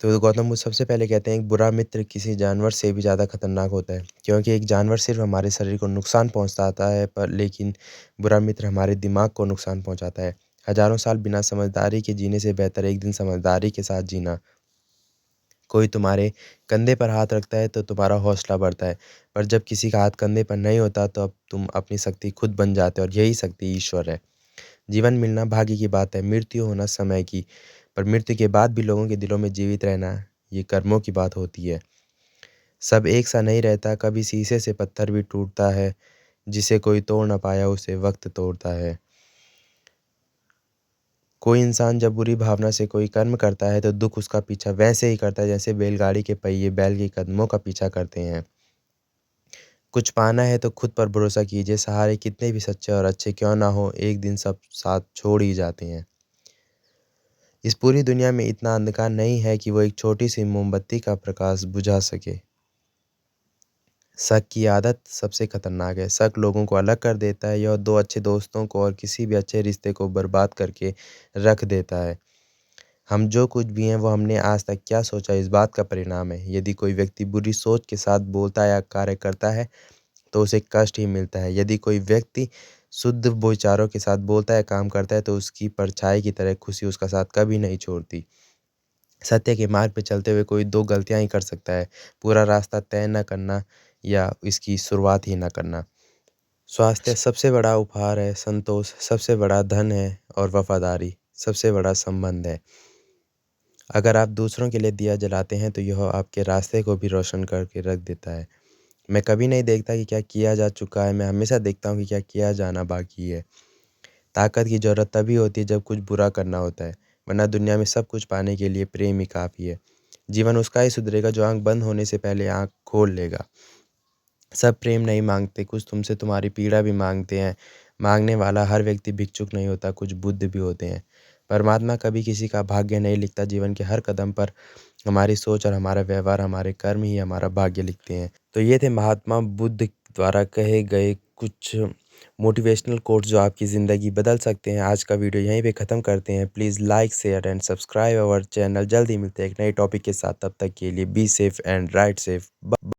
तो गौतम बुद्ध सबसे पहले कहते हैं एक बुरा मित्र किसी जानवर से भी ज़्यादा खतरनाक होता है, क्योंकि एक जानवर सिर्फ हमारे शरीर को नुकसान पहुंचाता है पर लेकिन बुरा मित्र हमारे दिमाग को नुकसान पहुंचाता है। हजारों साल बिना समझदारी के जीने से बेहतर एक दिन समझदारी के साथ जीना। कोई तुम्हारे कंधे पर हाथ रखता है तो तुम्हारा हौसला बढ़ता है, पर जब किसी का हाथ कंधे पर नहीं होता तो अब तुम अपनी शक्ति खुद बन जाते हो और यही शक्ति ईश्वर है। जीवन मिलना भाग्य की बात है, मृत्यु होना समय की, पर मृत्यु के बाद भी लोगों के दिलों में जीवित रहना ये कर्मों की बात होती है। सब एक सा नहीं रहता, कभी शीशे से पत्थर भी टूटता है, जिसे कोई तोड़ ना पाया उसे वक्त तोड़ता है। कोई इंसान जब बुरी भावना से कोई कर्म करता है तो दुख उसका पीछा वैसे ही करता है जैसे बैलगाड़ी के पहिए बैल के कदमों का पीछा करते हैं। कुछ पाना है तो खुद पर भरोसा कीजिए, सहारे कितने भी सच्चे और अच्छे क्यों ना हो एक दिन सब साथ छोड़ ही जाते हैं। इस पूरी दुनिया में इतना अंधकार नहीं है कि वो एक छोटी सी मोमबत्ती का प्रकाश बुझा सके। शक की आदत सबसे खतरनाक है। शक लोगों को अलग कर देता है, यह दो अच्छे दोस्तों को और किसी भी अच्छे रिश्ते को बर्बाद करके रख देता है। हम जो कुछ भी हैं वो हमने आज तक क्या सोचा इस बात का परिणाम है। यदि कोई व्यक्ति बुरी सोच के साथ बोलता या कार्य करता है तो उसे कष्ट ही मिलता है। यदि कोई व्यक्ति शुद्ध विचारों के साथ बोलता है काम करता है तो उसकी परछाई की तरह खुशी उसका साथ कभी नहीं छोड़ती। सत्य के मार्ग पे चलते हुए कोई दो गलतियां ही कर सकता है, पूरा रास्ता तय न करना या इसकी शुरुआत ही न करना। स्वास्थ्य सबसे बड़ा उपहार है, संतोष सबसे बड़ा धन है और वफादारी सबसे बड़ा संबंध है। अगर आप दूसरों के लिए दिया जलाते हैं तो यह आपके रास्ते को भी रोशन करके रख देता है। मैं कभी नहीं देखता कि क्या किया जा चुका है, मैं हमेशा देखता हूँ कि क्या किया जाना बाकी है। ताकत की ज़रूरत तभी होती है जब कुछ बुरा करना होता है, वरना दुनिया में सब कुछ पाने के लिए प्रेम ही काफ़ी है। जीवन उसका ही सुधरेगा जो आँख बंद होने से पहले आँख खोल लेगा। सब प्रेम नहीं मांगते, कुछ तुमसे तुम्हारी पीड़ा भी मांगते हैं। मांगने वाला हर व्यक्ति भिक्षुक नहीं होता, कुछ बुद्ध भी होते हैं। परमात्मा कभी किसी का भाग्य नहीं लिखता, जीवन के हर कदम पर हमारी सोच और हमारा व्यवहार, हमारे कर्म ही हमारा भाग्य लिखते हैं। तो ये थे महात्मा बुद्ध द्वारा कहे गए कुछ मोटिवेशनल कोट्स जो आपकी ज़िंदगी बदल सकते हैं। आज का वीडियो यहीं पे ख़त्म करते हैं। Please like, share and subscribe our channel. जल्द ही मिलते हैं एक नए टॉपिक के साथ, तब तक के लिए be safe and right safe.